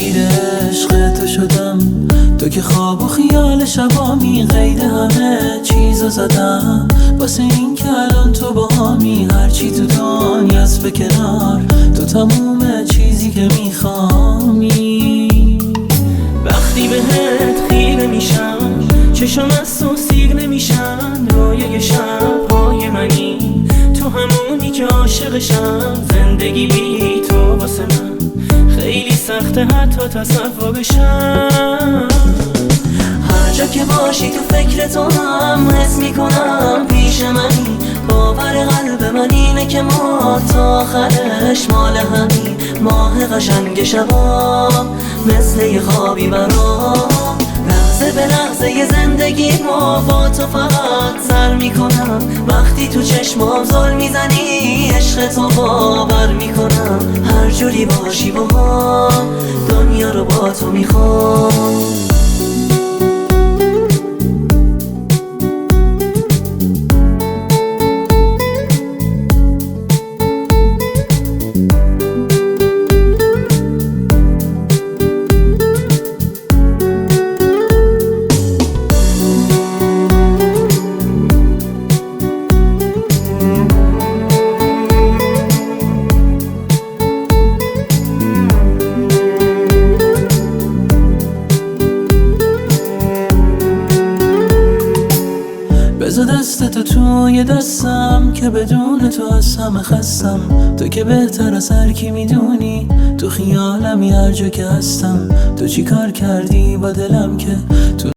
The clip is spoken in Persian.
درگیر عشق تو شدم، تو که خواب و خیال شبامی، قید همه چیزو زدم واسه این که الان تو باهامی. هرچی تو دنیاست به کنار، تو تموم چیزی که میخوامی. وقتی بهت خیره میشم چشم از تو سیر نمیشن، رویای شبهای منی تو همونی که عاشقشم. زندگی بی تو واسه من خیلی سخته حتی تصورشم. هر جا که باشی تو فکر تو هم حس میکنم پیش منی. باور قلب من اینه که ما تا آخرش مال همین. ماه قشنگ شبا مثل یه خوابی برام، لحظه به لحظه یه زندگی ما با تو فقط سر میکنم. وقتی تو چشمام زل میزنی عشق تو باور میکنم. هر جوری باشی با هم دنیا رو با تو میخوام. بذار دستتو توی دستم که بدون تو از همه خستم. تو که بهتر از هر کی میدونی، تو خیالمی هر جا که هستم. تو چی کار کردی با دلم که تو